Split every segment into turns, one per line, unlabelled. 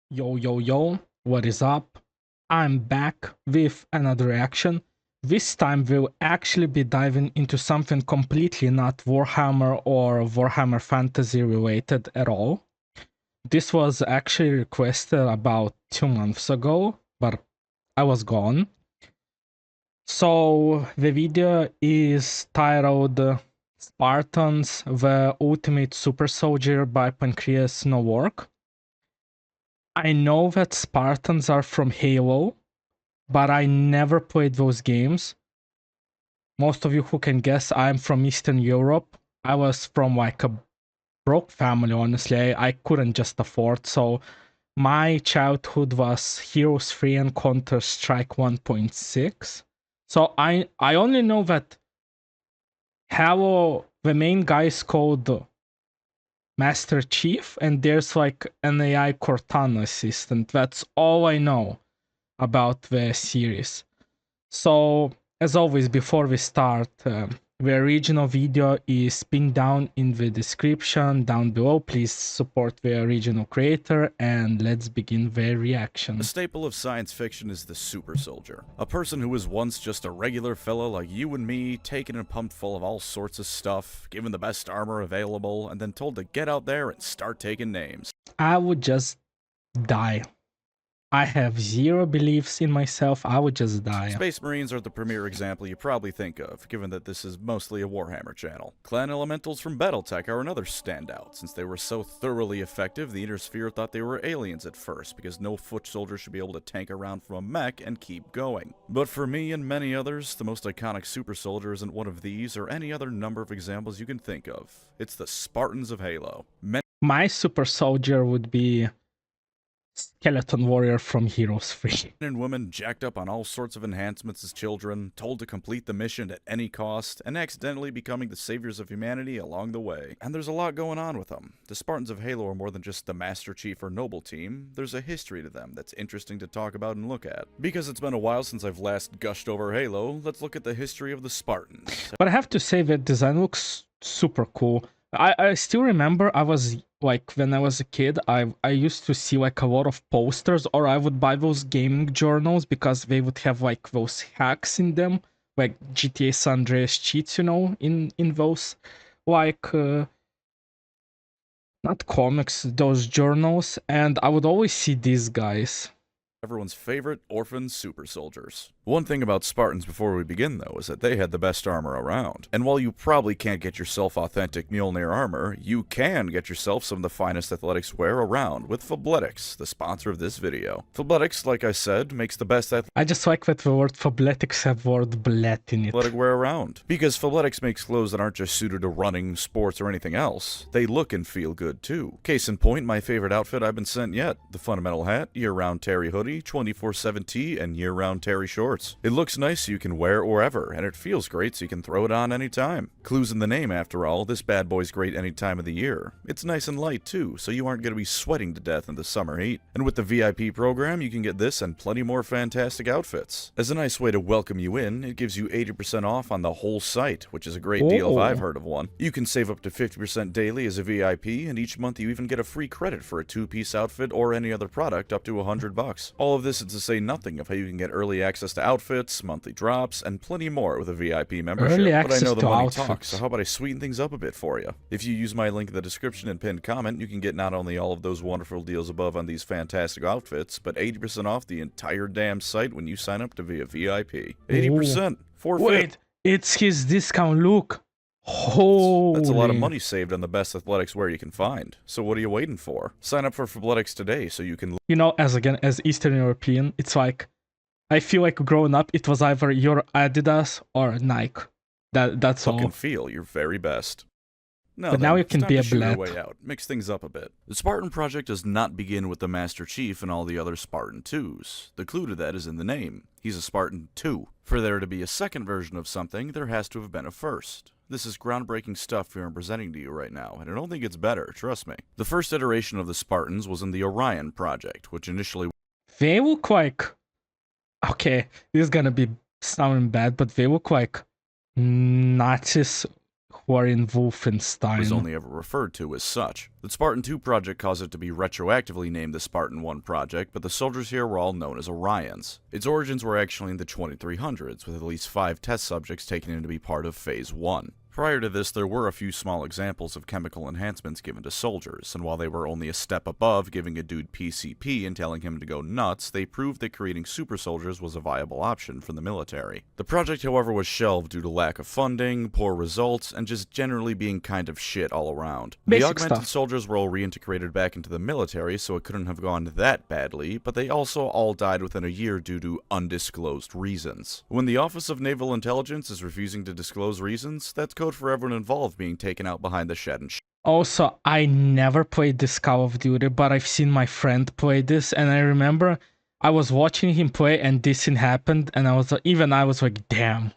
Yo, what is up? I'm back with another reaction. This time we'll actually be diving into something completely not Warhammer or Warhammer Fantasy related at all. This was actually requested about 2 months ago, but I was gone. So the video is titled Spartans, the Ultimate Super Soldier by PancreasNoWork. I know that Spartans are from Halo, but I never played those games. Most of you who can guess, I'm from Eastern Europe. I was from like a broke family, honestly. I couldn't just afford, so my childhood was Heroes 3 and Counter-Strike 1.6. So I only know that Halo, the main guy is called Master Chief, and there's like an AI Cortana assistant. That's all I know about the series. So, as always, before we start, the original video is pinned down in the description down below. Please support the original creator, and let's begin the reaction.
A staple of science fiction is the super soldier. A person who was once just a regular fella like you and me, taken and pumped full of all sorts of stuff, given the best armor available, and then told to get out there and start taking names.
I would just die. I have zero beliefs in myself. I would just die.
Space Marines are the premier example you probably think of, given that this is mostly a Warhammer channel. Clan Elementals from Battletech are another standout, since they were so thoroughly effective the Inner Sphere thought they were aliens at first, because no foot soldier should be able to tank around from a mech and keep going. But for me and many others, the most iconic super soldier isn't one of these or any other number of examples you can think of. It's the Spartans of Halo.
My super soldier would be Skeleton Warrior from Heroes 3.
Men and women jacked up on all sorts of enhancements as children, told to complete the mission at any cost, and accidentally becoming the saviors of humanity along the way. And there's a lot going on with them. The Spartans of Halo are more than just the Master Chief or Noble team. There's a history to them that's interesting to talk about and look at. Because it's been a while since I've last gushed over Halo, let's look at the history of the Spartans.
But I have to say that design looks super cool. I still remember I was like, when I was a kid, I used to see like a lot of posters, or I would buy those gaming journals because they would have like those hacks in them, like GTA San Andreas cheats, you know, in those like not comics, those journals, and I would always see these guys.
Everyone's favorite orphan super soldiers. One thing about Spartans before we begin, though, is that they had the best armor around. And while you probably can't get yourself authentic Mjolnir armor, you can get yourself some of the finest athletics wear around with Fabletics, the sponsor of this video. Fabletics, like I said, makes the best
I just like that the word Fabletics have word blet in it.
athletic wear around. Because Fabletics makes clothes that aren't just suited to running, sports, or anything else. They look and feel good, too. Case in point, my favorite outfit I've been sent yet. The fundamental hat, year-round terry hoodie, 24/7 tee, and year-round terry shorts. It looks nice so you can wear it wherever, and it feels great so you can throw it on anytime. Clues in the name, after all, this bad boy's great any time of the year. It's nice and light too, so you aren't going to be sweating to death in the summer heat. And with the VIP program, you can get this and plenty more fantastic outfits. As a nice way to welcome you in, it gives you 80% off on the whole site, which is a great deal if I've heard of one. You can save up to 50% daily as a VIP, and each month you even get a free credit for a 2-piece outfit or any other product up to $100. All of this is to say nothing of how you can get early access to outfits, monthly drops, and plenty more with a VIP membership.
Early
But I
access
know the
to
money
outfits.
talks, so how about I sweeten things up a bit for you? If you use my link in the description and pinned comment, you can get not only all of those wonderful deals above on these fantastic outfits, but 80% off the entire damn site when you sign up to be a VIP. 80%! Forfeit!
Wait, it's his discount look. Holy.
That's a lot of money saved on the best athletics wear you can find. So what are you waiting for? Sign up for Fabletics today so you can...
You know, as Eastern European, it's like, I feel like growing up, it was either your Adidas or Nike. That's all.
Look and feel your very best.
But now you can be a
bled.
bled.
Way out. Mix things up a bit. The Spartan project does not begin with the Master Chief and all the other Spartan-IIs. The clue to that is in the name. He's a Spartan-II. For there to be a second version of something, there has to have been a first. This is groundbreaking stuff here I'm presenting to you right now, and I don't think it's better, trust me. The first iteration of the Spartans was in the Orion project, which initially...
They look like... Okay, this is gonna be sounding bad, but they look like Nazis who are in
was
Wolfenstein.
only ever referred to as such. The Spartan-II project caused it to be retroactively named the Spartan-I project, but the soldiers here were all known as Orions. Its origins were actually in the 2300s, with at least 5 test subjects taken in to be part of Phase 1. Prior to this, there were a few small examples of chemical enhancements given to soldiers, and while they were only a step above giving a dude PCP and telling him to go nuts, they proved that creating super soldiers was a viable option for the military. The project, however, was shelved due to lack of funding, poor results, and just generally being kind of shit all around. The
Basic
augmented
stuff.
soldiers were all reintegrated back into the military, so it couldn't have gone that badly, but they also all died within a year due to undisclosed reasons. When the Office of Naval Intelligence is refusing to disclose reasons, that's code for everyone involved being taken out behind the shed and
Also, I never played this Call of Duty, but I've seen my friend play this, and I remember I was watching him play, and this thing happened, and I was like, damn,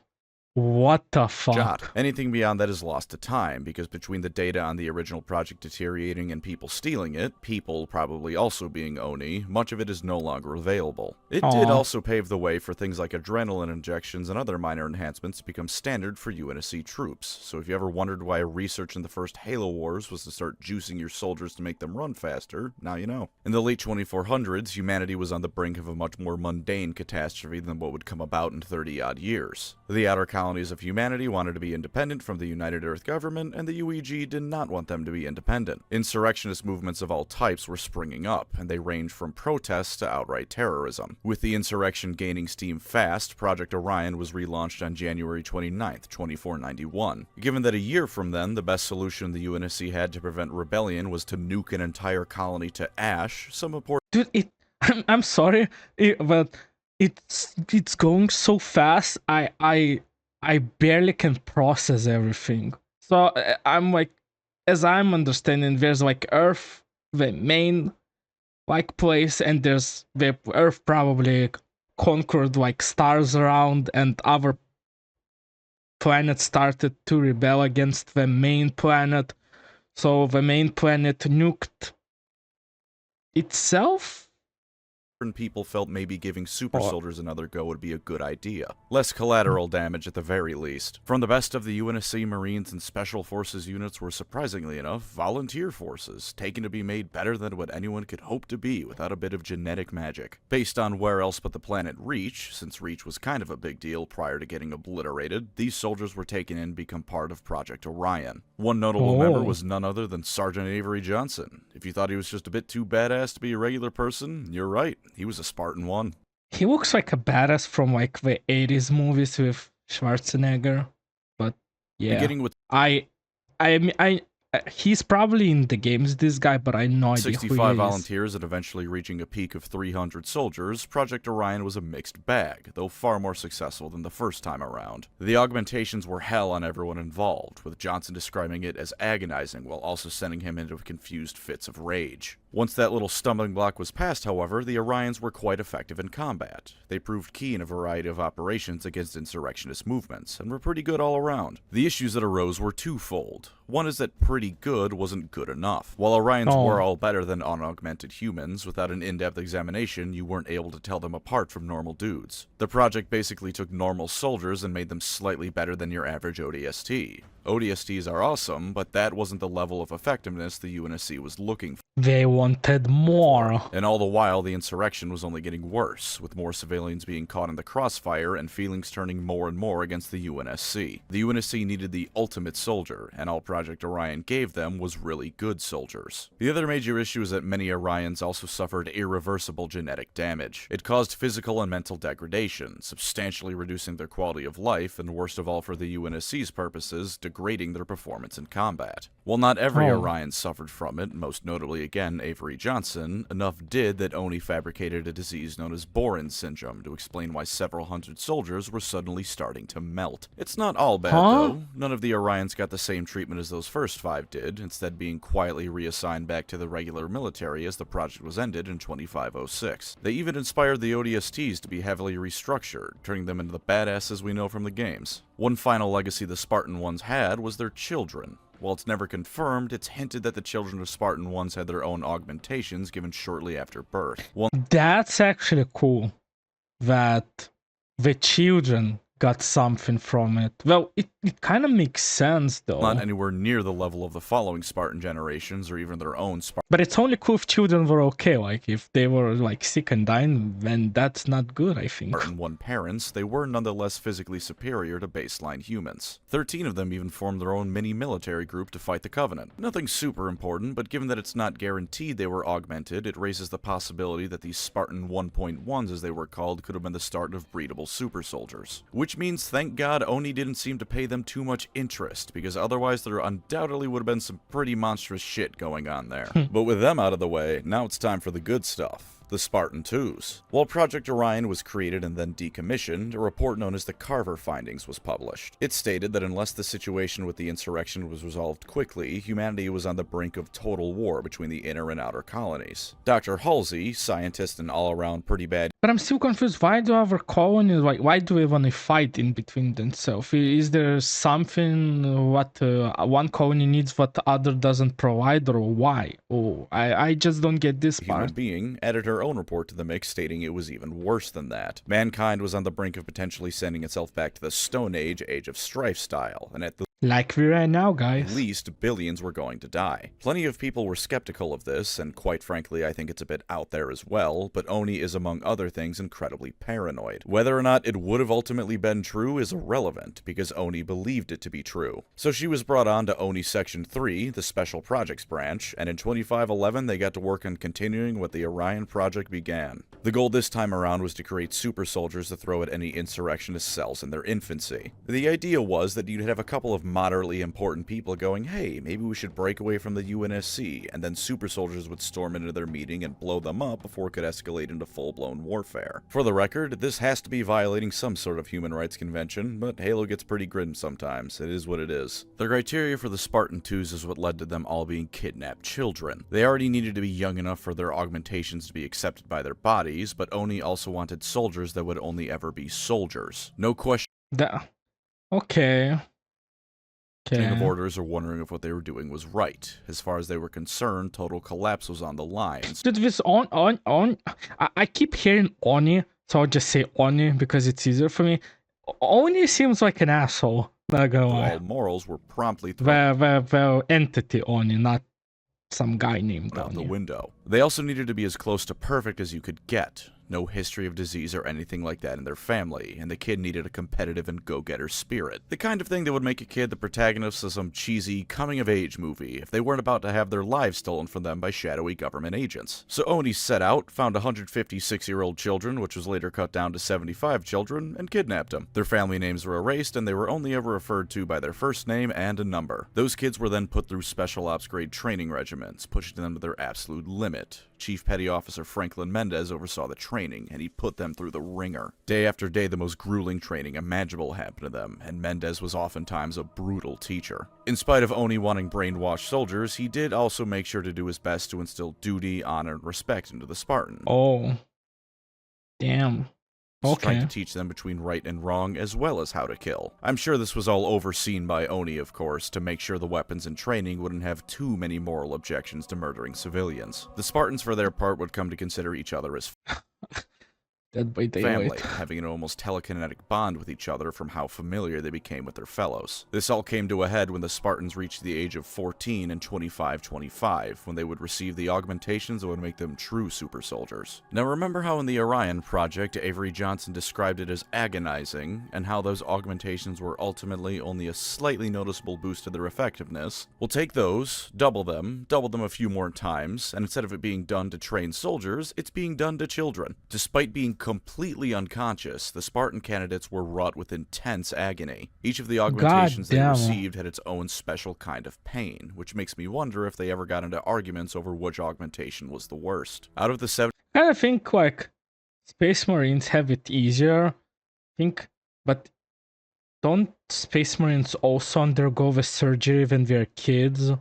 what the fuck?
shot. Anything beyond that is lost to time, because between the data on the original project deteriorating and people stealing it, people probably also being Oni, much of it is no longer available. It did also pave the way for things like adrenaline injections and other minor enhancements to become standard for UNSC troops, so if you ever wondered why research in the first Halo Wars was to start juicing your soldiers to make them run faster, now you know. In the late 2400s, humanity was on the brink of a much more mundane catastrophe than what would come about in 30-odd years. The outer colonies of humanity wanted to be independent from the United Earth government, and the UEG did not want them to be independent. Insurrectionist movements of all types were springing up, and they ranged from protests to outright terrorism. With the insurrection gaining steam fast, Project Orion was relaunched on January 29th, 2491. Given that a year from then, the best solution the UNSC had to prevent rebellion was to nuke an entire colony to ash, some important
Dude, I'm sorry, but it's going so fast. I barely can process everything. So I'm like, as I'm understanding, there's like Earth, the main like place, and there's the Earth probably conquered like stars around, and other planets started to rebel against the main planet. So the main planet nuked itself.
people felt maybe giving super soldiers another go would be a good idea. Less collateral damage at the very least. From the best of the UNSC Marines and Special Forces units were, surprisingly enough, volunteer forces, taken to be made better than what anyone could hope to be without a bit of genetic magic. Based on where else but the planet Reach, since Reach was kind of a big deal prior to getting obliterated, these soldiers were taken in to become part of Project Orion. One notable member was none other than Sergeant Avery Johnson. If you thought he was just a bit too badass to be a regular person, you're right. He was a Spartan-I.
He looks like a badass from like the 80s movies with Schwarzenegger. But yeah,
Beginning with
he's probably in the games, this guy, but I have no idea who he
65
is.
volunteers and eventually reaching a peak of 300 soldiers, Project Orion was a mixed bag, though far more successful than the first time around. The augmentations were hell on everyone involved, with Johnson describing it as agonizing while also sending him into confused fits of rage. Once that little stumbling block was passed, however, the Orions were quite effective in combat. They proved key in a variety of operations against insurrectionist movements, and were pretty good all around. The issues that arose were twofold. One is that pretty good wasn't good enough. While Orions were all better than unaugmented humans, without an in-depth examination, you weren't able to tell them apart from normal dudes. The project basically took normal soldiers and made them slightly better than your average ODST. ODSTs are awesome, but that wasn't the level of effectiveness the UNSC was looking for.
They wanted more.
And all the while, the insurrection was only getting worse, with more civilians being caught in the crossfire and feelings turning more and more against the UNSC. The UNSC needed the ultimate soldier, and all Project Orion gave them was really good soldiers. The other major issue is that many Orions also suffered irreversible genetic damage. It caused physical and mental degradation, substantially reducing their quality of life, and worst of all for the UNSC's purposes, degrading their performance in combat. While not every Orion suffered from it, most notably again Avery Johnson, enough did that Oni fabricated a disease known as Borin syndrome to explain why several hundred soldiers were suddenly starting to melt. It's not all bad though. None of the Orions got the same treatment as those first 5 did, instead being quietly reassigned back to the regular military as the project was ended in 2506. They even inspired the ODSTs to be heavily restructured, turning them into the badasses we know from the games. One final legacy the Spartan-Is had was their children. While it's never confirmed, it's hinted that the children of Spartan-Is had their own augmentations given shortly after birth.
That's actually cool that the children got something from it. Well, it kind of makes sense though.
Not anywhere near the level of the following Spartan generations or even their own
But it's only cool if children were okay. Like, if they were, like, sick and dying, then that's not good, I think.
Spartan-I parents, they were nonetheless physically superior to baseline humans. 13 of them even formed their own mini-military group to fight the Covenant. Nothing super important, but given that it's not guaranteed they were augmented, it raises the possibility that these Spartan 1.1s, as they were called, could have been the start of breedable super soldiers. Which means, thank God, Oni didn't seem to pay them too much interest, because otherwise there undoubtedly would have been some pretty monstrous shit going on there. But with them out of the way, now it's time for the good stuff. The Spartan-IIs. While Project Orion was created and then decommissioned, a report known as the Carver Findings was published. It stated that unless the situation with the insurrection was resolved quickly, humanity was on the brink of total war between the inner and outer colonies. Dr. Halsey, scientist and all-around pretty bad.
But I'm still confused. Why do our colonies, like, why do they want to fight in between themselves? Is there something what one colony needs what the other doesn't provide, or why? Oh, I just don't get this part.
Human being added her own report to the mix, stating it was even worse than that. Mankind was on the brink of potentially sending itself back to the Stone Age, Age of Strife style, and at the
Like we're at now, guys.
least, billions were going to die. Plenty of people were skeptical of this, and quite frankly, I think it's a bit out there as well, but Oni is, among other things, incredibly paranoid. Whether or not it would have ultimately been true is irrelevant, because Oni believed it to be true. So she was brought on to Oni Section 3, the Special Projects branch, and in 2511 they got to work on continuing what the Orion Project began. The goal this time around was to create super soldiers to throw at any insurrectionist cells in their infancy. The idea was that you'd have a couple of moderately important people going, hey, maybe we should break away from the UNSC, and then super soldiers would storm into their meeting and blow them up before it could escalate into full-blown warfare. For the record, this has to be violating some sort of human rights convention, but Halo gets pretty grim sometimes. It is what it is. The criteria for the Spartan-IIs is what led to them all being kidnapped children. They already needed to be young enough for their augmentations to be accepted by their bodies, but Oni also wanted soldiers that would only ever be soldiers. No question.
Okay.
Chain of orders are wondering if what they were doing was right. As far as they were concerned, total collapse was on the lines.
Dude, this I keep hearing Oni, so I'll just say Oni because it's easier for me. Oni seems like an asshole. Not gonna lie.
All morals were promptly thrown
the entity Oni, not some guy named
out
Oni.
the window. They also needed to be as close to perfect as you could get. No history of disease or anything like that in their family, and the kid needed a competitive and go-getter spirit. The kind of thing that would make a kid the protagonist of some cheesy coming-of-age movie if they weren't about to have their lives stolen from them by shadowy government agents. So Oni set out, found 156-year-old children, which was later cut down to 75 children, and kidnapped them. Their family names were erased, and they were only ever referred to by their first name and a number. Those kids were then put through special ops grade training regiments, pushing them to their absolute limit. Chief Petty Officer Franklin Mendez oversaw the training, and he put them through the ringer. Day after day, the most grueling training imaginable happened to them, and Mendez was oftentimes a brutal teacher. In spite of Oni wanting brainwashed soldiers, he did also make sure to do his best to instill duty, honor, and respect into the Spartan.
Oh. Damn. Okay.
Trying to teach them between right and wrong, as well as how to kill. I'm sure this was all overseen by Oni, of course, to make sure the weapons and training wouldn't have too many moral objections to murdering civilians. The Spartans, for their part, would come to consider each other as family, having an almost telekinetic bond with each other from how familiar they became with their fellows. This all came to a head when the Spartans reached the age of 14 and 25, when they would receive the augmentations that would make them true super soldiers. Now remember how in the Orion project, Avery Johnson described it as agonizing, and how those augmentations were ultimately only a slightly noticeable boost to their effectiveness? We'll take those, double them a few more times, and instead of it being done to train soldiers, it's being done to children. Despite being completely unconscious, the Spartan candidates were wrought with intense agony. Each of the augmentations they received had its own special kind of pain, which makes me wonder if they ever got into arguments over which augmentation was the worst. Out of the 7...
I think, like, Space Marines have it easier, but don't Space Marines also undergo the surgery when they're kids?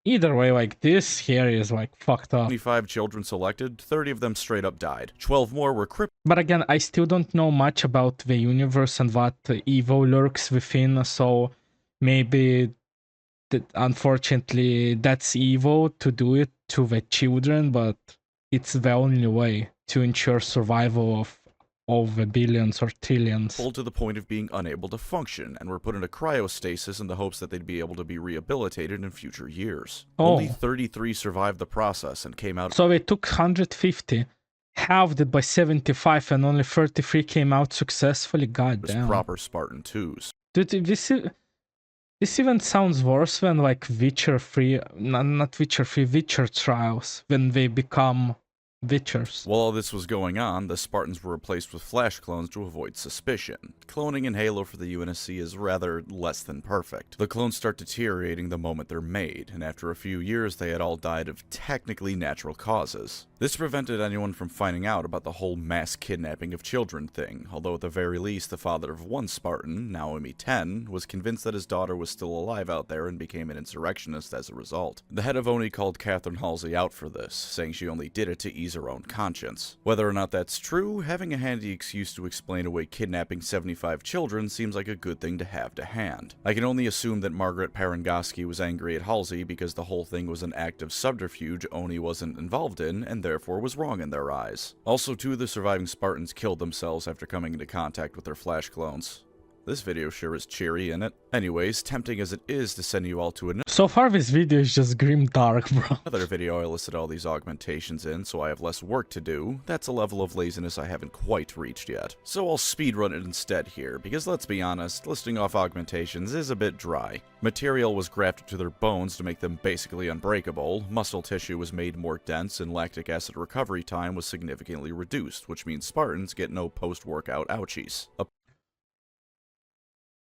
Either way, like, this here is, like, fucked up.
25 children selected, 30 of them straight up died. 12 more were crippled.
But again, I still don't know much about the universe and what evil lurks within, so maybe, unfortunately, that's evil to do it to the children, but it's the only way to ensure survival of of the billions or trillions.
To the point of being unable to function, and were put into cryostasis in the hopes that they'd be able to be rehabilitated in future years. Only 33 survived the process and came out.
So they took 150, halved it by 75, and only 33 came out successfully. God damn.
Proper Spartan-IIs.
Dude, this even sounds worse than like Witcher 3, not Witcher 3, Witcher trials, when they become Witchers.
While all this was going on, the Spartans were replaced with flash clones to avoid suspicion. Cloning in Halo for the UNSC is rather less than perfect. The clones start deteriorating the moment they're made, and after a few years they had all died of technically natural causes. This prevented anyone from finding out about the whole mass kidnapping of children thing, although at the very least the father of one Spartan, Naomi 10, was convinced that his daughter was still alive out there and became an insurrectionist as a result. The head of ONI called Catherine Halsey out for this, saying she only did it to ease her own conscience. Whether or not that's true, having a handy excuse to explain away kidnapping 75 children seems like a good thing to have to hand. I can only assume that Margaret Parangoski was angry at Halsey because the whole thing was an act of subterfuge ONI wasn't involved in, and therefore was wrong in their eyes. Also, 2 of the surviving Spartans killed themselves after coming into contact with their flash clones. This video sure is cheery, innit? Anyways, tempting as it is to send you all to another.
So far this video is just grim dark, bro.
Another video I listed all these augmentations in, so I have less work to do. That's a level of laziness I haven't quite reached yet. So I'll speedrun it instead here, because let's be honest, listing off augmentations is a bit dry. Material was grafted to their bones to make them basically unbreakable, muscle tissue was made more dense, and lactic acid recovery time was significantly reduced, which means Spartans get no post-workout ouchies.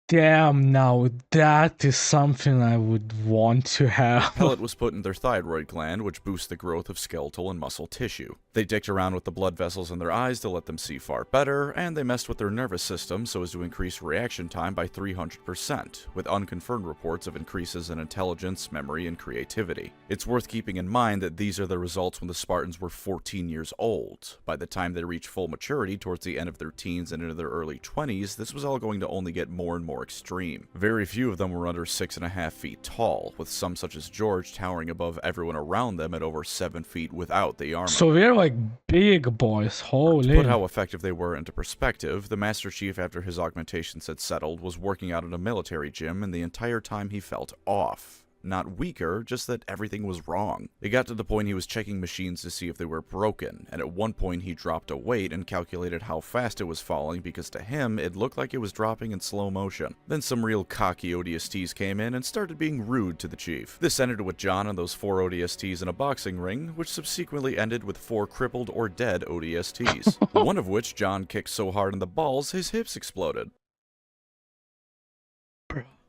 Damn, now that is something I would want to have.
Pellet was put in their thyroid gland, which boosts the growth of skeletal and muscle tissue. They dicked around with the blood vessels in their eyes to let them see far better, and they messed with their nervous system so as to increase reaction time by 300%, with unconfirmed reports of increases in intelligence, memory, and creativity. It's worth keeping in mind that these are the results when the Spartans were 14 years old. By the time they reached full maturity towards the end of their teens and into their early 20s, this was all going to only get more and more extreme. Very few of them were under 6.5 feet tall, with some such as George towering above everyone around them at over 7 feet without the armor.
So they're like big boys, holy.
To put how effective they were into perspective, the Master Chief, after his augmentations had settled, was working out at a military gym, and the entire time he felt off. Not weaker, just that everything was wrong. It got to the point he was checking machines to see if they were broken, and at one point he dropped a weight and calculated how fast it was falling because to him, it looked like it was dropping in slow motion. Then some real cocky ODSTs came in and started being rude to the Chief. This ended with John and those 4 ODSTs in a boxing ring, which subsequently ended with 4 crippled or dead ODSTs. One of which John kicked so hard in the balls, his hips exploded.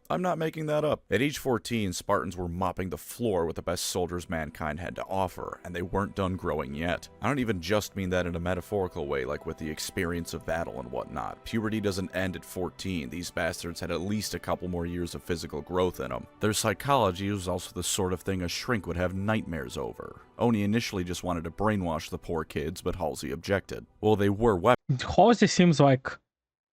I'm not making that up. At age 14, Spartans were mopping the floor with the best soldiers mankind had to offer, and they weren't done growing yet. I don't even just mean that in a metaphorical way, like with the experience of battle and whatnot. Puberty doesn't end at 14. These bastards had at least a couple more years of physical growth in them. Their psychology was also the sort of thing a shrink would have nightmares over. Oni initially just wanted to brainwash the poor kids, but Halsey objected. Well, they were weapons.
Halsey seems like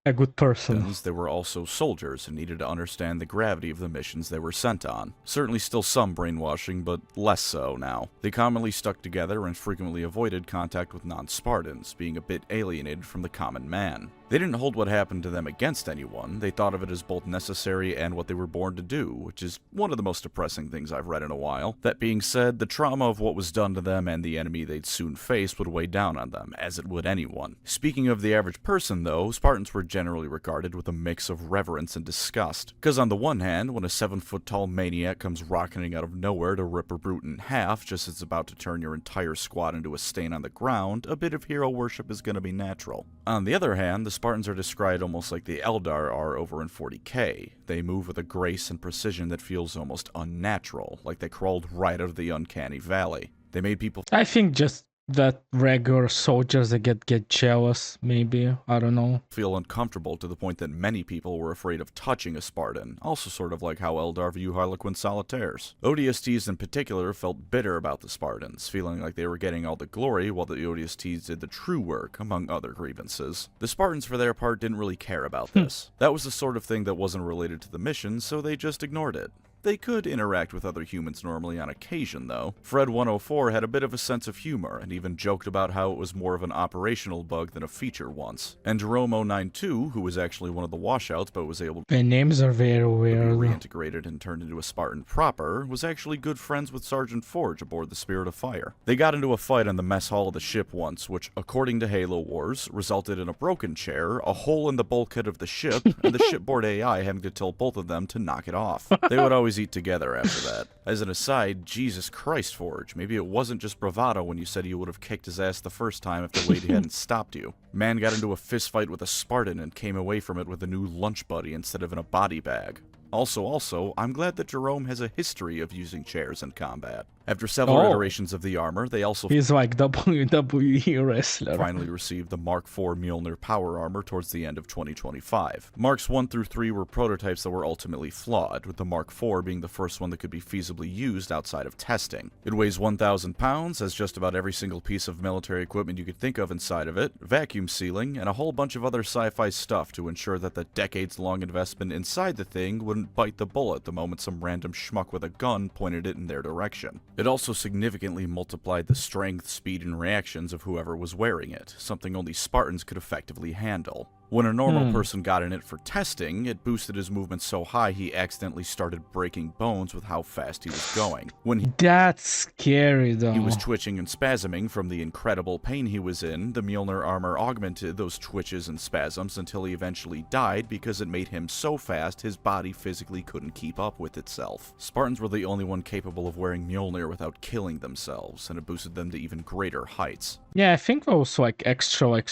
a good person.
They were also soldiers and needed to understand the gravity of the missions they were sent on. Certainly still some brainwashing, but less so now. They commonly stuck together and frequently avoided contact with non-Spartans, being a bit alienated from the common man. They didn't hold what happened to them against anyone, they thought of it as both necessary and what they were born to do, which is one of the most depressing things I've read in a while. That being said, the trauma of what was done to them and the enemy they'd soon face would weigh down on them, as it would anyone. Speaking of the average person though, Spartans were generally regarded with a mix of reverence and disgust. Because on the one hand, when a 7-foot-tall maniac comes rocketing out of nowhere to rip a brute in half just as it's about to turn your entire squad into a stain on the ground, a bit of hero worship is gonna be natural. On the other hand, the Spartans are described almost like the Eldar are over in 40k. They move with a grace and precision that feels almost unnatural, like they crawled right out of the uncanny valley. They made people...
I think just that regular soldiers that get jealous, maybe, I don't know.
Feel uncomfortable to the point that many people were afraid of touching a Spartan, also sort of like how Eldar view Harlequin solitaires. ODSTs in particular felt bitter about the Spartans, feeling like they were getting all the glory while the ODSTs did the true work, among other grievances. The Spartans for their part didn't really care about this. That was the sort of thing that wasn't related to the mission, so they just ignored it. They could interact with other humans normally on occasion, though. Fred 104 had a bit of a sense of humor, and even joked about how it was more of an operational bug than a feature once. And Jerome 092, who was actually one of the washouts but was able
The names are very
to be
weird.
reintegrated and turned into a Spartan proper, was actually good friends with Sergeant Forge aboard the Spirit of Fire. They got into a fight on the mess hall of the ship once, which, according to Halo Wars, resulted in a broken chair, a hole in the bulkhead of the ship, and the shipboard AI having to tell both of them to knock it off. They would always eat together after that. As an aside, Jesus Christ, Forge, maybe it wasn't just bravado when you said you would have kicked his ass the first time if the lady hadn't stopped you. Man got into a fist fight with a Spartan and came away from it with a new lunch buddy instead of in a body bag. Also, I'm glad that Jerome has a history of using chairs in combat. After several iterations of the armor, they also
He's like WWE wrestler.
finally received the Mark IV Mjolnir power armor towards the end of 2025. Marks 1 through 3 were prototypes that were ultimately flawed, with the Mark IV being the first one that could be feasibly used outside of testing. It weighs 1,000 pounds, has just about every single piece of military equipment you could think of inside of it, vacuum sealing, and a whole bunch of other sci-fi stuff to ensure that the decades-long investment inside the thing wouldn't bite the bullet the moment some random schmuck with a gun pointed it in their direction. It also significantly multiplied the strength, speed, and reactions of whoever was wearing it, something only Spartans could effectively handle. When a normal person got in it for testing, it boosted his movement so high he accidentally started breaking bones with how fast he was going. When
That's scary, though.
he was twitching and spasming from the incredible pain he was in, the Mjolnir armor augmented those twitches and spasms until he eventually died because it made him so fast his body physically couldn't keep up with itself. Spartans were the only one capable of wearing Mjolnir without killing themselves, and it boosted them to even greater heights.
Yeah, I think those extra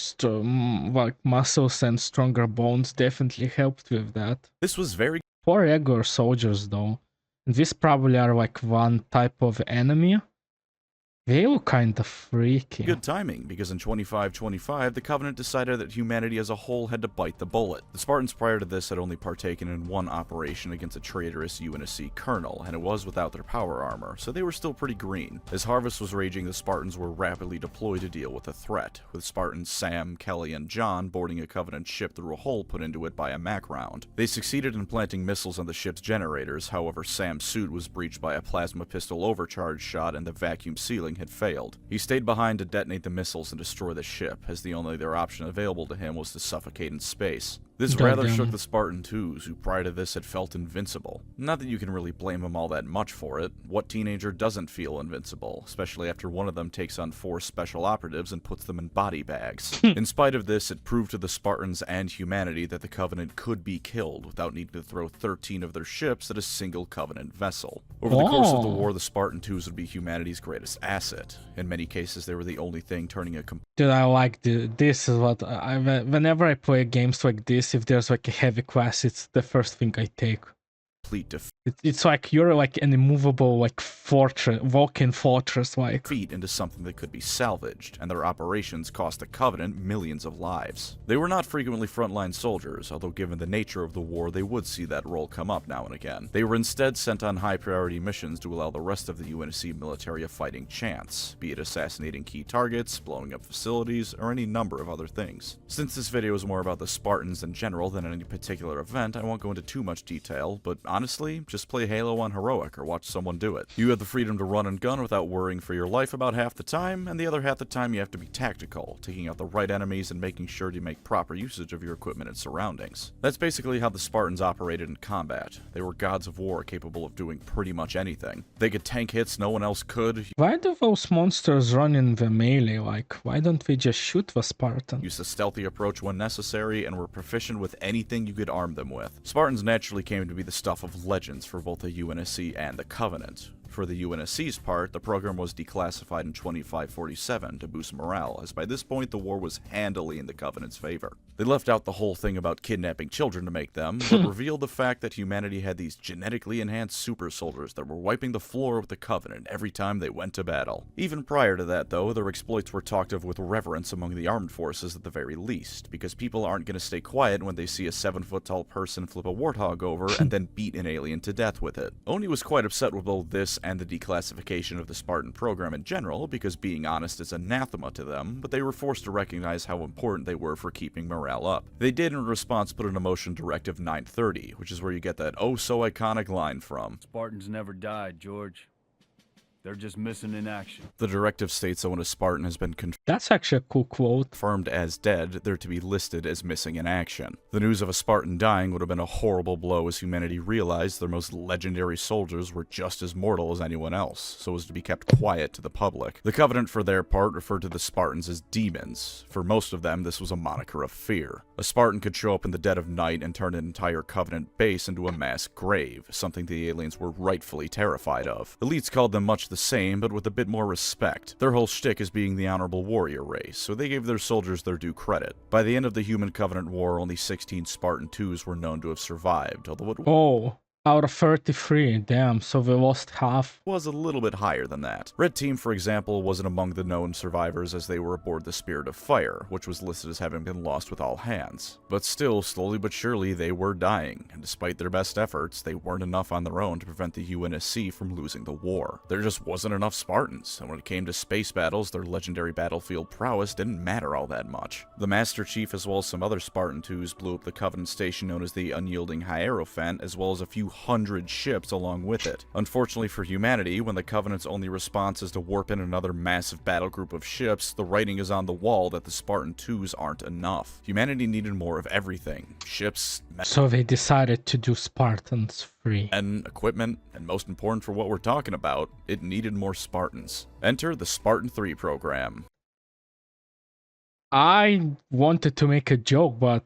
muscles and stronger bones definitely helped with that.
This was very
For regular soldiers, though, and these probably are one type of enemy. They look kind of freaky.
good timing, because in 2525, the Covenant decided that humanity as a whole had to bite the bullet. The Spartans prior to this had only partaken in one operation against a traitorous UNSC colonel, and it was without their power armor, so they were still pretty green. As Harvest was raging, the Spartans were rapidly deployed to deal with the threat, with Spartans Sam, Kelly, and John boarding a Covenant ship through a hole put into it by a Mac round. They succeeded in planting missiles on the ship's generators, however Sam's suit was breached by a plasma pistol overcharge shot and the vacuum sealing had failed. He stayed behind to detonate the missiles and destroy the ship, as the only other option available to him was to suffocate in space. This rather shook the Spartan-IIs, who prior to this had felt invincible. Not that you can really blame them all that much for it. What teenager doesn't feel invincible, especially after one of them takes on 4 special operatives and puts them in body bags? In spite of this, it proved to the Spartans and humanity that the Covenant could be killed without needing to throw 13 of their ships at a single Covenant vessel. Over the course of the war, the Spartan-IIs would be humanity's greatest asset. In many cases, they were the only thing turning a
Dude, I like this is what whenever I play games like this, if there's a heavy class, it's the first thing I take.
complete defeat
It's like you're an immovable fortress, Vulcan fortress
into something that could be salvaged, and their operations cost the Covenant millions of lives. They were not frequently frontline soldiers, although given the nature of the war, they would see that role come up now and again. They were instead sent on high-priority missions to allow the rest of the UNSC military a fighting chance, be it assassinating key targets, blowing up facilities, or any number of other things. Since this video is more about the Spartans in general than any particular event, I won't go into too much detail, but honestly, just play Halo on Heroic or watch someone do it. You have the freedom to run and gun without worrying for your life about half the time, and the other half the time you have to be tactical, taking out the right enemies and making sure you make proper usage of your equipment and surroundings. That's basically how the Spartans operated in combat. They were gods of war capable of doing pretty much anything. They could tank hits no one else could.
Why do those monsters run in the melee? Why don't we just shoot the Spartan?
Use the stealthy approach when necessary, and were proficient with anything you could arm them with. Spartans naturally came to be the stuff of legends for both the UNSC and the Covenant. For the UNSC's part, the program was declassified in 2547 to boost morale, as by this point the war was handily in the Covenant's favor. They left out the whole thing about kidnapping children to make them, but revealed the fact that humanity had these genetically enhanced super soldiers that were wiping the floor with the Covenant every time they went to battle. Even prior to that, though, their exploits were talked of with reverence among the armed forces at the very least, because people aren't going to stay quiet when they see a 7-foot-tall person flip a warthog over and then beat an alien to death with it. Oni was quite upset with both this this and the declassification of the Spartan program in general, because being honest is anathema to them, but they were forced to recognize how important they were for keeping morale up. They did in response put into motion Directive 930, which is where you get that oh-so-iconic line from.
Spartans never died, George. They're just missing in action.
The directive states that when a Spartan has been
That's actually a cool quote.
confirmed as dead, they're to be listed as missing in action. The news of a Spartan dying would have been a horrible blow as humanity realized their most legendary soldiers were just as mortal as anyone else, so as to be kept quiet to the public. The Covenant, for their part, referred to the Spartans as demons. For most of them, this was a moniker of fear. A Spartan could show up in the dead of night and turn an entire Covenant base into a mass grave, something the aliens were rightfully terrified of. Elites called them much the same, but with a bit more respect. Their whole shtick is being the honorable warrior race, so they gave their soldiers their due credit. By the end of the Human Covenant War, only 16 Spartan-IIs were known to have survived, although it
Oh, out of 33, damn, so we lost half.
was a little bit higher than that. Red Team, for example, wasn't among the known survivors as they were aboard the Spirit of Fire, which was listed as having been lost with all hands. But still, slowly but surely, they were dying, and despite their best efforts, they weren't enough on their own to prevent the UNSC from losing the war. There just wasn't enough Spartans, and when it came to space battles, their legendary battlefield prowess didn't matter all that much. The Master Chief as well as some other Spartan-IIs blew up the Covenant station known as the Unyielding Hierophant, as well as a few hundred ships along with it. Unfortunately for humanity, when the Covenant's only response is to warp in another massive battle group of ships, the writing is on the wall that the Spartan-IIs aren't enough. Humanity needed more of everything. Ships,
So they decided to do Spartans free.
and equipment, and most important for what we're talking about, it needed more Spartans. Enter the Spartan-III program.
I wanted to make a joke, but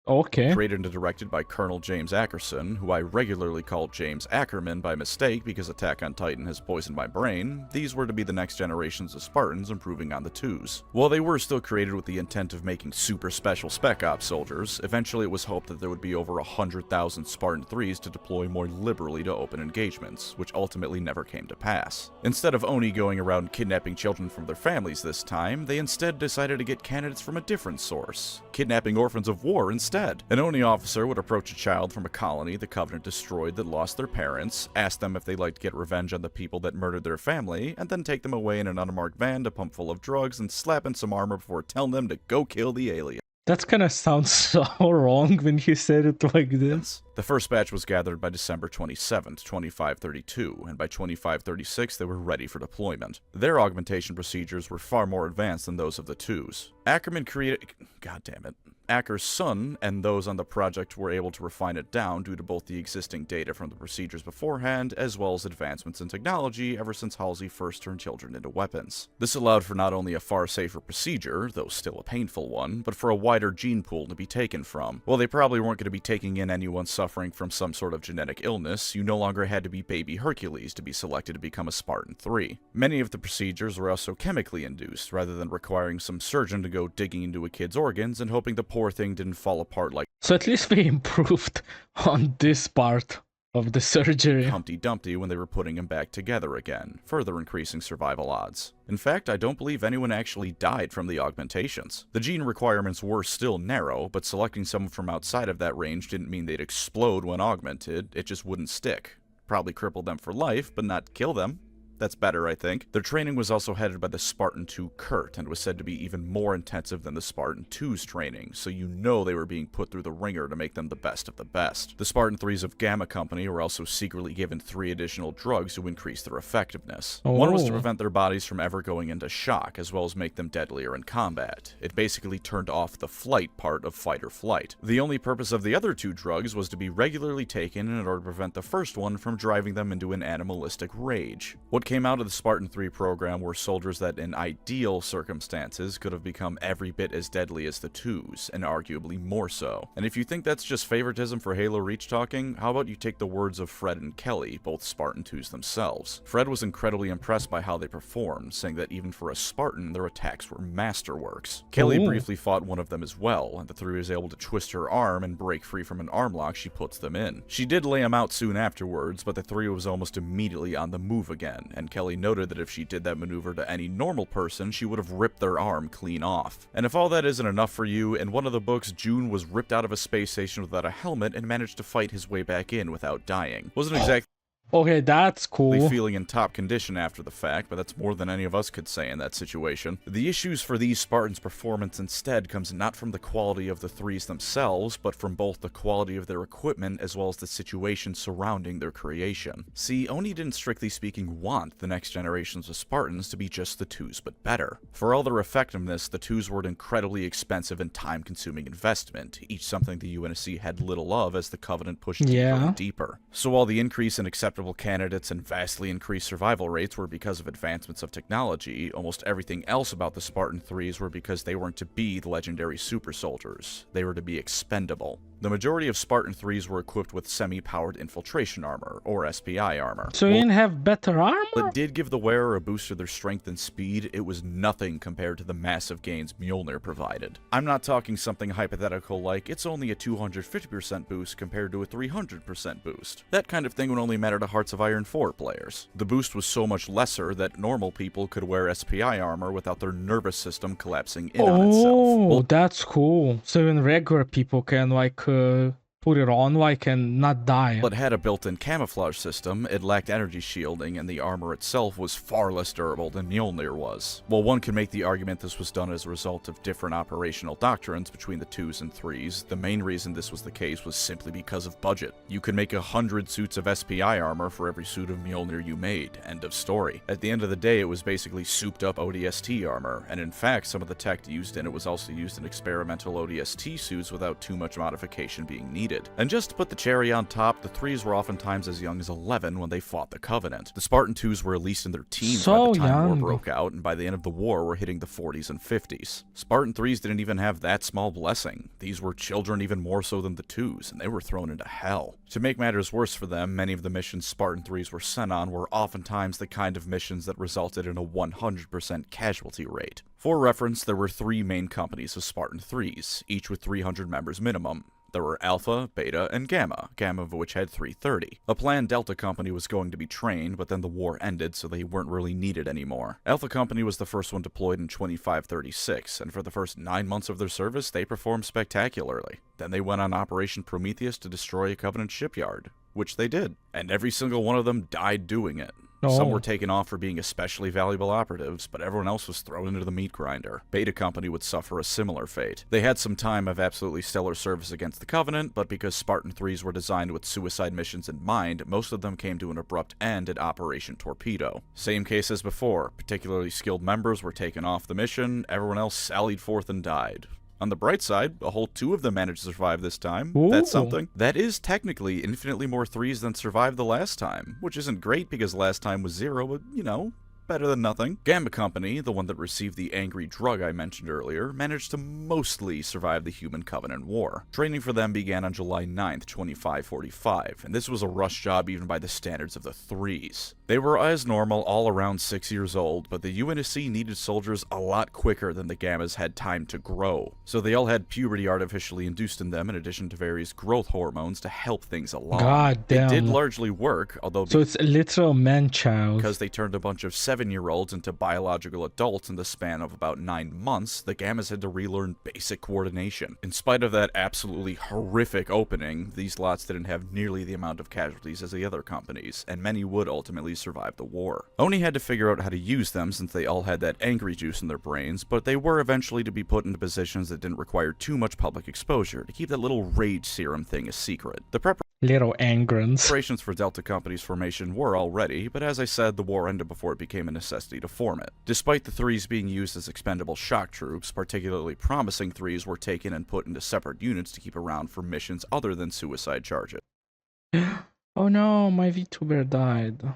okay.
Created and directed by Colonel James Ackerson, who I regularly call James Ackerman by mistake because Attack on Titan has poisoned my brain, these were to be the next generations of Spartans improving on the twos. While they were still created with the intent of making super special Spec Ops soldiers, eventually it was hoped that there would be over 100,000 Spartan-IIIs to deploy more liberally to open engagements, which ultimately never came to pass. Instead of Oni going around kidnapping children from their families this time, they instead decided to get candidates from a different source, kidnapping orphans of war instead. An Oni officer would approach a child from a colony the Covenant destroyed that lost their parents, ask them if they'd like to get revenge on the people that murdered their family, and then take them away in an unmarked van to pump full of drugs and slap in some armor before telling them to go kill the alien.
That's gonna sound so wrong when you said it like this.
The first batch was gathered by December 27th, 2532, and by 2536 they were ready for deployment. Their augmentation procedures were far more advanced than those of the twos. Ackerman created... God damn it. Acker's son and those on the project were able to refine it down due to both the existing data from the procedures beforehand, as well as advancements in technology ever since Halsey first turned children into weapons. This allowed for not only a far safer procedure, though still a painful one, but for a wider gene pool to be taken from. While they probably weren't going to be taking in anyone suffering from some sort of genetic illness, you no longer had to be baby Hercules to be selected to become a Spartan-III. Many of the procedures were also chemically induced, rather than requiring some surgeon to go digging into a kid's organs and hoping the poor thing didn't fall apart like
So at least we improved on this part of the surgery.
Humpty Dumpty when they were putting him back together again, further increasing survival odds. In fact, I don't believe anyone actually died from the augmentations. The gene requirements were still narrow, but selecting someone from outside of that range didn't mean they'd explode when augmented, it just wouldn't stick. Probably cripple them for life, but not kill them. That's better, I think. Their training was also headed by the Spartan-II Kurt, and was said to be even more intensive than the Spartan-II's training, so you know they were being put through the ringer to make them the best of the best. The Spartan-IIIs of Gamma Company were also secretly given 3 additional drugs to increase their effectiveness. One was to prevent their bodies from ever going into shock, as well as make them deadlier in combat. It basically turned off the flight part of fight or flight. The only purpose of the other 2 drugs was to be regularly taken in order to prevent the first one from driving them into an animalistic rage. What came out of the Spartan-III program were soldiers that in ideal circumstances could have become every bit as deadly as the twos, and arguably more so. And if you think that's just favoritism for Halo Reach talking, how about you take the words of Fred and Kelly, both Spartan-IIs themselves. Fred was incredibly impressed by how they performed, saying that even for a Spartan, their attacks were masterworks. Kelly briefly fought one of them as well, and the 3 was able to twist her arm and break free from an arm lock she puts them in. She did lay him out soon afterwards, but the 3 was almost immediately on the move again, and Kelly noted that if she did that maneuver to any normal person, she would have ripped their arm clean off. And if all that isn't enough for you, in one of the books, June was ripped out of a space station without a helmet and managed to fight his way back in without dying. Wasn't exactly
Okay, that's cool.
Feeling in top condition after the fact, but that's more than any of us could say in that situation. The issues for these Spartans' performance instead comes not from the quality of the threes themselves, but from both the quality of their equipment as well as the situation surrounding their creation. See, Oni didn't strictly speaking want the next generations of Spartans to be just the twos but better. For all their effectiveness, the twos were an incredibly expensive and time-consuming investment, each something the UNSC had little of as the Covenant pushed deeper and deeper. So while the increase in acceptable candidates and vastly increased survival rates were because of advancements of technology, almost everything else about the Spartan-IIIs were because they weren't to be the legendary super soldiers. They were to be expendable. The majority of Spartan-IIIs were equipped with semi-powered infiltration armor, or SPI armor.
So you didn't have better armor?
It did give the wearer a boost to their strength and speed. It was nothing compared to the massive gains Mjolnir provided. I'm not talking something hypothetical like, it's only a 250% boost compared to a 300% boost. That kind of thing would only matter to Hearts of Iron 4 players. The boost was so much lesser that normal people could wear SPI armor without their nervous system collapsing in on itself.
Oh, that's cool. So even regular people can like put it on like and not die.
It had a built-in camouflage system, it lacked energy shielding, and the armor itself was far less durable than Mjolnir was. While one can make the argument this was done as a result of different operational doctrines between the 2s and 3s, the main reason this was the case was simply because of budget. You could make 100 suits of SPI armor for every suit of Mjolnir you made, end of story. At the end of the day, it was basically souped-up ODST armor, and in fact, some of the tech used in it was also used in experimental ODST suits without too much modification being needed. And just to put the cherry on top, the 3s were oftentimes as young as 11 when they fought the Covenant. The Spartan-IIs were at least in their teens by the time war broke out, and by the end of the war were hitting the 40s and 50s. Spartan-IIIs didn't even have that small blessing. These were children even more so than the 2s, and they were thrown into hell. To make matters worse for them, many of the missions Spartan-IIIs were sent on were oftentimes the kind of missions that resulted in a 100% casualty rate. For reference, there were 3 main companies of Spartan-IIIs, each with 300 members minimum. There were Alpha, Beta, and Gamma, Gamma of which had 330. A planned Delta company was going to be trained, but then the war ended, so they weren't really needed anymore. Alpha company was the first one deployed in 2536, and for the first 9 months of their service, they performed spectacularly. Then they went on Operation Prometheus to destroy a Covenant shipyard, which they did, and every single one of them died doing it. Some were taken off for being especially valuable operatives, but everyone else was thrown into the meat grinder. Beta Company would suffer a similar fate. They had some time of absolutely stellar service against the Covenant, but because Spartan-IIIs were designed with suicide missions in mind, most of them came to an abrupt end at Operation Torpedo. Same case as before, particularly skilled members were taken off the mission, everyone else sallied forth and died. On the bright side, a whole 2 of them managed to survive this time.
Ooh.
That's something. That is technically infinitely more 3s than survived the last time, which isn't great because last time was 0, but, you know, better than nothing. Gamma Company, the one that received the angry drug I mentioned earlier, managed to mostly survive the Human Covenant War. Training for them began on July 9th, 2545, and this was a rush job even by the standards of the 3s. They were, as normal, all around 6 years old, but the UNSC needed soldiers a lot quicker than the Gammas had time to grow. So they all had puberty artificially induced in them in addition to various growth hormones to help things along.
God damn.
It did largely work, although
so it's a literal man-child.
Because they turned a bunch of 7-year-olds into biological adults in the span of about 9 months, the Gammas had to relearn basic coordination. In spite of that absolutely horrific opening, these lots didn't have nearly the amount of casualties as the other companies, and many would ultimately survive the war. Oni had to figure out how to use them since they all had that angry juice in their brains, but they were eventually to be put into positions that didn't require too much public exposure to keep that little rage serum thing a secret. The
little angrons.
Preparations for Delta Company's formation were all ready, but as I said, the war ended before it became a necessity to form it. Despite the 3s being used as expendable shock troops, particularly promising 3s were taken and put into separate units to keep around for missions other than suicide charges.
Oh no, my VTuber died.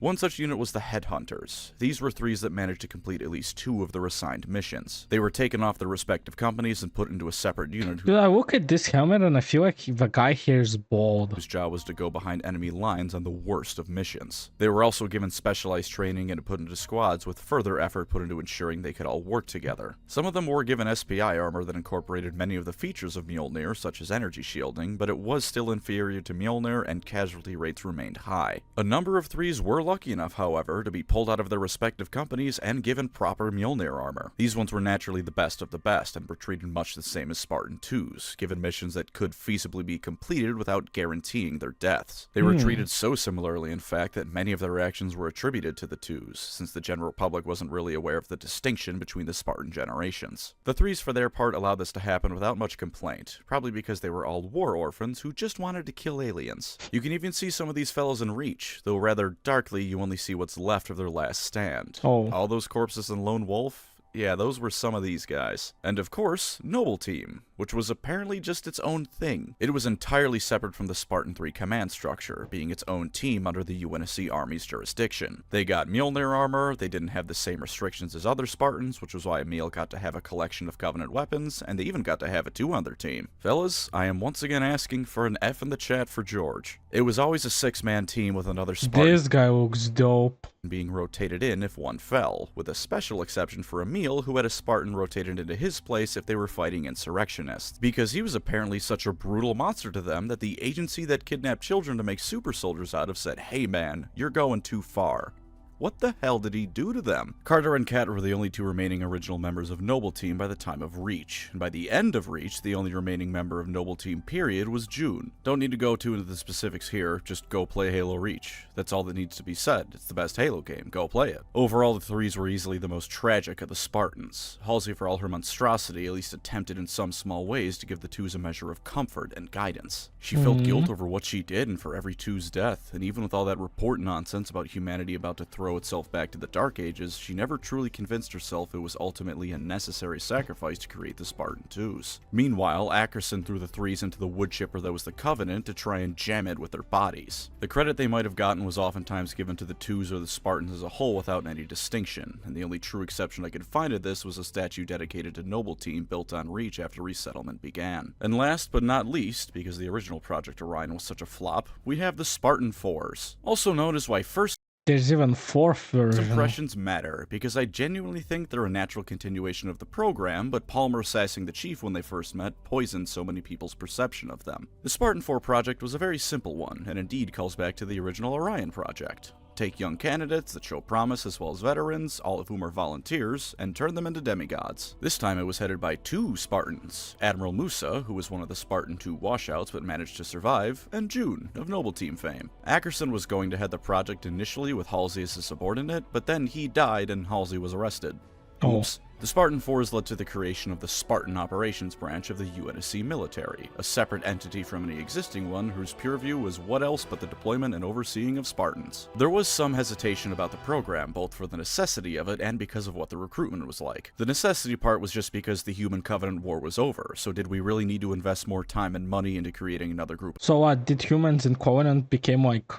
One such unit was the Headhunters. These were 3s that managed to complete at least 2 of their assigned missions. They were taken off their respective companies and put into a separate unit
Dude, I look at this helmet and I feel like the guy here is bald.
whose job was to go behind enemy lines on the worst of missions. They were also given specialized training and put into squads with further effort put into ensuring they could all work together. Some of them were given SPI armor that incorporated many of the features of Mjolnir, such as energy shielding, but it was still inferior to Mjolnir and casualty rates remained high. A number of 3s 2s were lucky enough, however, to be pulled out of their respective companies and given proper Mjolnir armor. These ones were naturally the best of the best and were treated much the same as Spartan-IIs, given missions that could feasibly be completed without guaranteeing their deaths. They were treated so similarly, in fact, that many of their actions were attributed to the 2s, since the general public wasn't really aware of the distinction between the Spartan generations. The 3s, for their part, allowed this to happen without much complaint, probably because they were all war orphans who just wanted to kill aliens. You can even see some of these fellows in Reach, though rather darkly you only see what's left of their last stand. All those corpses in Lone Wolf? Yeah, those were some of these guys. And of course, Noble Team, which was apparently just its own thing. It was entirely separate from the Spartan-III command structure, being its own team under the UNSC Army's jurisdiction. They got Mjolnir armor, they didn't have the same restrictions as other Spartans, which was why Emil got to have a collection of Covenant weapons, and they even got to have a 2 on their team. Fellas, I am once again asking for an F in the chat for George. It was always a 6-man team with another Spartan.
This guy looks dope.
Being rotated in if one fell, with a special exception for Emil, who had a Spartan rotated into his place if they were fighting insurrectionists, because he was apparently such a brutal monster to them that the agency that kidnapped children to make super soldiers out of said, "Hey man, you're going too far." What the hell did he do to them? Carter and Kat were the only 2 remaining original members of Noble Team by the time of Reach, and by the end of Reach, the only remaining member of Noble Team period was June. Don't need to go too into the specifics here, just go play Halo Reach. That's all that needs to be said. It's the best Halo game, go play it. Overall, the 3s were easily the most tragic of the Spartans. Halsey, for all her monstrosity, at least attempted in some small ways to give the 2s a measure of comfort and guidance. She felt guilt over what she did and for every 2's death, and even with all that report nonsense about humanity about to throw itself back to the Dark Ages, she never truly convinced herself it was ultimately a necessary sacrifice to create the Spartan-IIs. Meanwhile, Ackerson threw the 3s into the wood chipper that was the Covenant to try and jam it with their bodies. The credit they might have gotten was oftentimes given to the 2s or the Spartans as a whole without any distinction, and the only true exception I could find of this was a statue dedicated to Noble Team built on Reach after resettlement began. And last but not least, because the original Project Orion was such a flop, we have the Spartan-IVs, also known as why first
There's even 4th version.
impressions matter, because I genuinely think they're a natural continuation of the program, but Palmer sassing the Chief when they first met poisoned so many people's perception of them. The Spartan-IV project was a very simple one, and indeed calls back to the original Orion project. Take young candidates that show promise as well as veterans, all of whom are volunteers, and turn them into demigods. This time it was headed by 2 Spartans, Admiral Musa, who was one of the Spartan-II washouts but managed to survive, and June, of Noble Team fame. Ackerson was going to head the project initially with Halsey as a subordinate, but then he died and Halsey was arrested. Oops. The Spartan-IVs led to the creation of the Spartan Operations branch of the UNSC military, a separate entity from any existing one whose purview was what else but the deployment and overseeing of Spartans. There was some hesitation about the program, both for the necessity of it and because of what the recruitment was like. The necessity part was just because the Human Covenant War was over, so did we really need to invest more time and money into creating another group?
So what, did humans in Covenant became like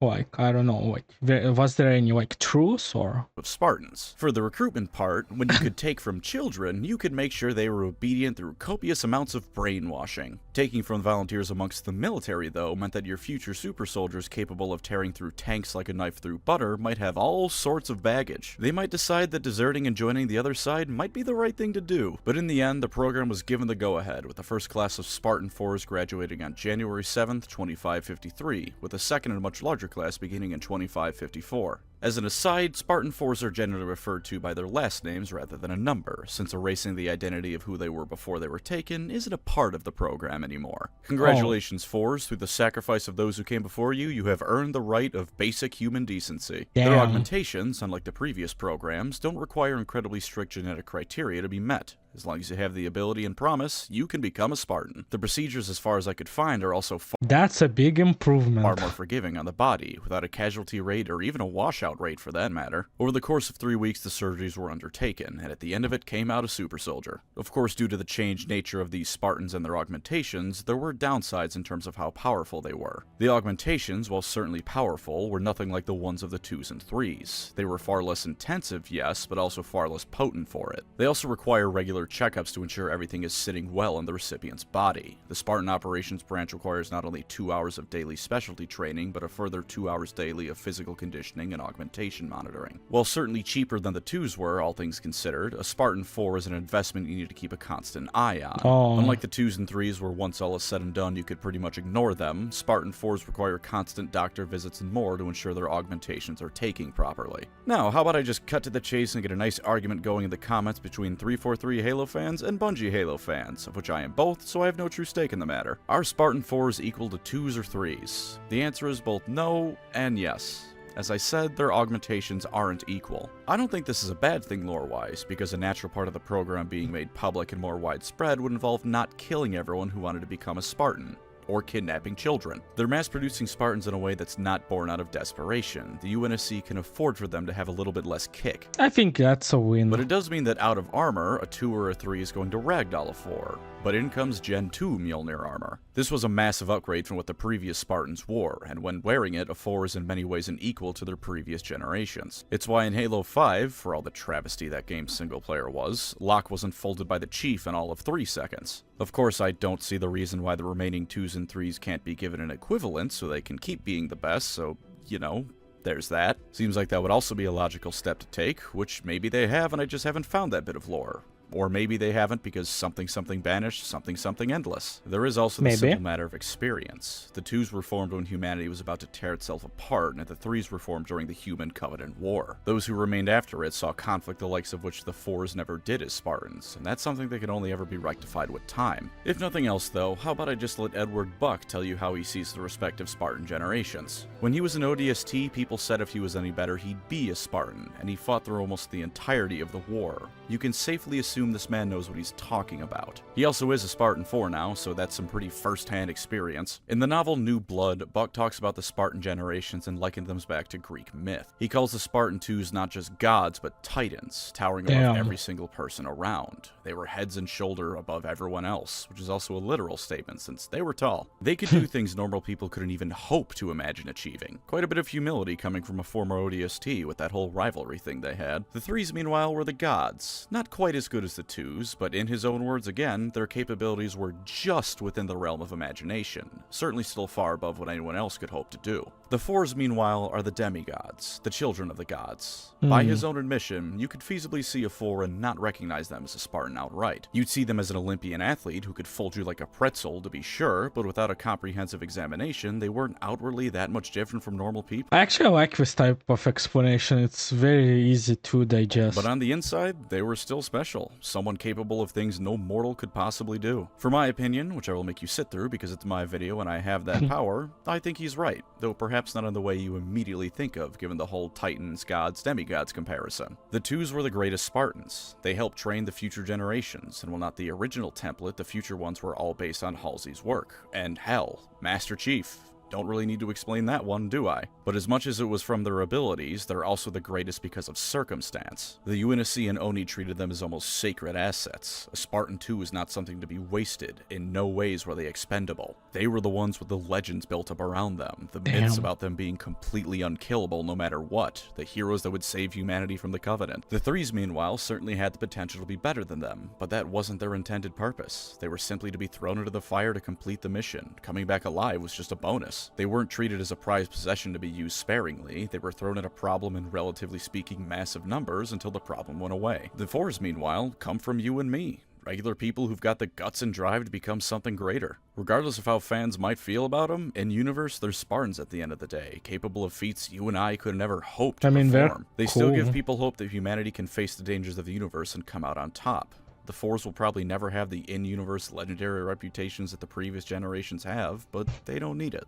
I don't know, was there any truce or?
Of Spartans. For the recruitment part, when you could take from children, you could make sure they were obedient through copious amounts of brainwashing. Taking from volunteers amongst the military, though, meant that your future super soldiers capable of tearing through tanks like a knife through butter might have all sorts of baggage. They might decide that deserting and joining the other side might be the right thing to do. But in the end, the program was given the go-ahead, with the first class of Spartan-IVs graduating on January 7th, 2553, with a second and much larger class beginning in 2554. As an aside, Spartan-IVs are generally referred to by their last names rather than a number, since erasing the identity of who they were before they were taken isn't a part of the program anymore. Congratulations, 4s. Through the sacrifice of those who came before you, you have earned the right of basic human decency. Their augmentations, unlike the previous programs, don't require incredibly strict genetic criteria to be met. As long as you have the ability and promise, you can become a Spartan. The procedures, as far as I could find, are also
That's a big improvement.
far more forgiving on the body, without a casualty rate or even a washout rate for that matter. Over the course of 3 weeks, the surgeries were undertaken, and at the end of it came out a super soldier. Of course, due to the changed nature of these Spartans and their augmentations, there were downsides in terms of how powerful they were. The augmentations, while certainly powerful, were nothing like the ones of the 2s and 3s. They were far less intensive, yes, but also far less potent for it. They also require regular regular checkups to ensure everything is sitting well in the recipient's body. The Spartan Operations branch requires not only 2 hours of daily specialty training, but a further 2 hours daily of physical conditioning and augmentation monitoring. While certainly cheaper than the 2s were, all things considered, a Spartan-IV is an investment you need to keep a constant eye on.
Oh.
Unlike the 2s and 3s where once all is said and done you could pretty much ignore them, Spartan-IVs require constant doctor visits and more to ensure their augmentations are taking properly. Now, how about I just cut to the chase and get a nice argument going in the comments between 343 Halo fans and Bungie Halo fans, of which I am both, so I have no true stake in the matter. Are Spartan-IVs equal to 2s or 3s? The answer is both no and yes. As I said, their augmentations aren't equal. I don't think this is a bad thing lore-wise, because a natural part of the program being made public and more widespread would involve not killing everyone who wanted to become a Spartan, or kidnapping children. They're mass-producing Spartans in a way that's not born out of desperation. The UNSC can afford for them to have a little bit less kick.
I think that's a win.
But it does mean that out of armor, a 2 or a 3 is going to ragdoll a 4. But in comes Gen 2 Mjolnir armor. This was a massive upgrade from what the previous Spartans wore, and when wearing it, a 4 is in many ways an equal to their previous generations. It's why in Halo 5, for all the travesty that game's single player was, Locke was unfolded by the Chief in all of 3 seconds. Of course, I don't see the reason why the remaining 2s and 3s can't be given an equivalent so they can keep being the best, so, you know, there's that. Seems like that would also be a logical step to take, which maybe they have and I just haven't found that bit of lore. Or maybe they haven't because something banished, something endless. There is also the simple matter of experience. The 2s were formed when humanity was about to tear itself apart, and the 3s were formed during the Human Covenant War. Those who remained after it saw conflict the likes of which the 4s never did as Spartans, and that's something that can only ever be rectified with time. If nothing else though, how about I just let Edward Buck tell you how he sees the respective Spartan generations. When he was an ODST, people said if he was any better he'd be a Spartan, and he fought through almost the entirety of the war. You can safely assume this man knows what he's talking about. He also is a Spartan-IV now, so that's some pretty first-hand experience. In the novel New Blood, Buck talks about the Spartan generations and likens them back to Greek myth. He calls the Spartan-IIs not just gods, but titans, towering above every single person around. They were heads and shoulder above everyone else, which is also a literal statement since they were tall. They could do things normal people couldn't even hope to imagine achieving. Quite a bit of humility coming from a former ODST with that whole rivalry thing they had. The 3s, meanwhile, were the gods. Not quite as good as the 2s, but in his own words again, their capabilities were just within the realm of imagination, certainly still far above what anyone else could hope to do. The 4s, meanwhile, are the demigods, the children of the gods. By his own admission, you could feasibly see a 4 and not recognize them as a Spartan outright. You'd see them as an Olympian athlete who could fold you like a pretzel, to be sure, but without a comprehensive examination, they weren't outwardly that much different from normal people.
I actually like this type of explanation. It's very easy to digest.
But on the inside, they were still special. Someone capable of things no mortal could possibly do. For my opinion, which I will make you sit through because it's my video and I have that power, I think he's right, though perhaps not in the way you immediately think of given the whole Titans, Gods, Demigods comparison. The 2s were the greatest Spartans. They helped train the future generations, and while not the original template, the future ones were all based on Halsey's work. And hell, Master Chief. Don't really need to explain that one, do I? But as much as it was from their abilities, they're also the greatest because of circumstance. The UNSC and ONI treated them as almost sacred assets. A Spartan-II is not something to be wasted. In no ways were they expendable. They were the ones with the legends built up around them, the myths about them being completely unkillable no matter what, the heroes that would save humanity from the Covenant. The 3s, meanwhile, certainly had the potential to be better than them, but that wasn't their intended purpose. They were simply to be thrown into the fire to complete the mission. Coming back alive was just a bonus. They weren't treated as a prized possession to be used sparingly. They were thrown at a problem in relatively speaking massive numbers until the problem went away. The 4s, meanwhile, come from you and me. Regular people who've got the guts and drive to become something greater. Regardless of how fans might feel about them, in universe, they're Spartans at the end of the day, capable of feats you and I could never hope to perform. They still give people hope that humanity can face the dangers of the universe and come out on top. The 4s will probably never have the in-universe legendary reputations that the previous generations have, but they don't need it.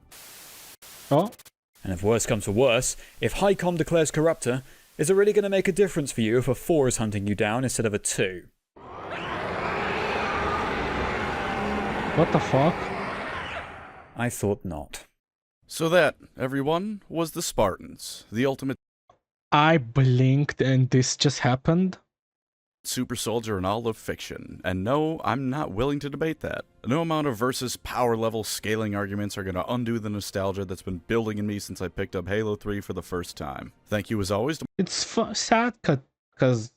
Oh.
And if worse comes to worse, if HighCom declares Corruptor, is it really going to make a difference for you if a 4 is hunting you down instead of a 2?
What the fuck?
I thought not.
So that, everyone, was the Spartans, the ultimate
I blinked and this just happened.
super soldier in all of fiction, and no, I'm not willing to debate that. No amount of versus power level scaling arguments are going to undo the nostalgia that's been building in me since I picked up Halo 3 for the first time. Thank you as always.
It's sad because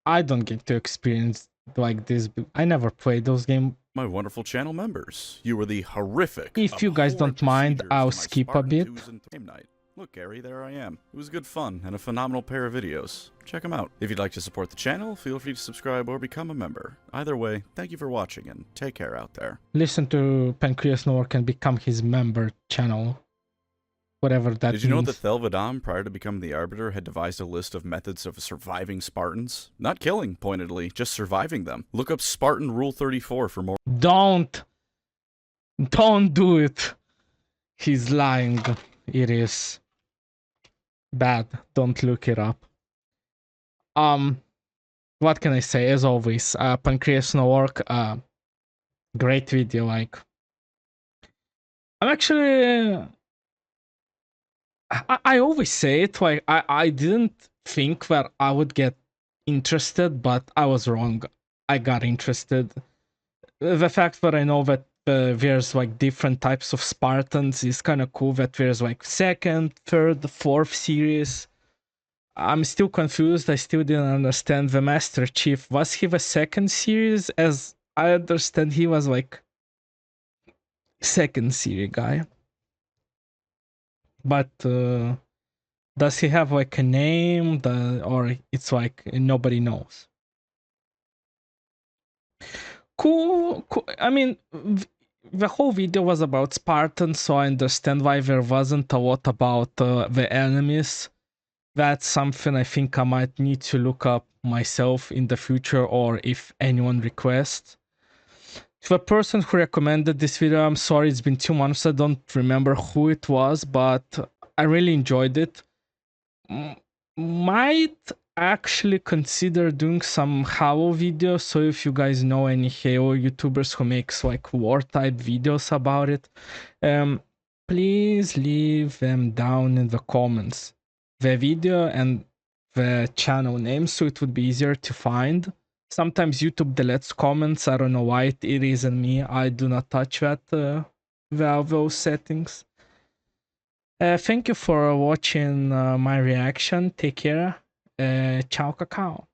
I don't get to experience like this. I never played those games.
My wonderful channel members, you were the horrific,
If you guys don't mind,
procedures
I'll
to my
skip a bit.
Spartan-IIs and game night. Look, Gary, there I am. It was good fun and a phenomenal pair of videos. Check them out. If you'd like to support the channel, feel free to subscribe or become a member. Either way, thank you for watching and take care out there.
Listen to PancreasNoWork and become his member channel. Whatever that means.
Did you know that Thelvadam, prior to becoming the Arbiter, had devised a list of methods of surviving Spartans? Not killing, pointedly, just surviving them. Look up Spartan Rule 34 for more.
Don't do it. He's lying. It is bad. Don't look it up. What can I say? As always, PancreasNoWork, great video. Like, I'm actually, I always say it. Like, I didn't think that I would get interested, but I was wrong. I got interested. The fact that I know that there's like different types of Spartans is kind of cool. That there's like second, third, fourth series. I'm still confused. I still didn't understand the Master Chief. Was he the second series? As I understand, he was like second series guy. But does he have like a name? Or it's like nobody knows? Cool. I mean, the whole video was about Spartans, so I understand why there wasn't a lot about the enemies. That's something I think I might need to look up myself in the future, or if anyone requests. To the person who recommended this video, I'm sorry, it's been 2 months, I don't remember who it was, but I really enjoyed it. Might actually consider doing some Halo videos, so if you guys know any Halo YouTubers who makes like war type videos about it, please leave them down in the comments, the video and the channel name, so it would be easier to find. Sometimes YouTube deletes comments. I don't know why it isn't me. I do not touch that those settings. Thank you for watching my reaction. Take care. Ciao, cacao.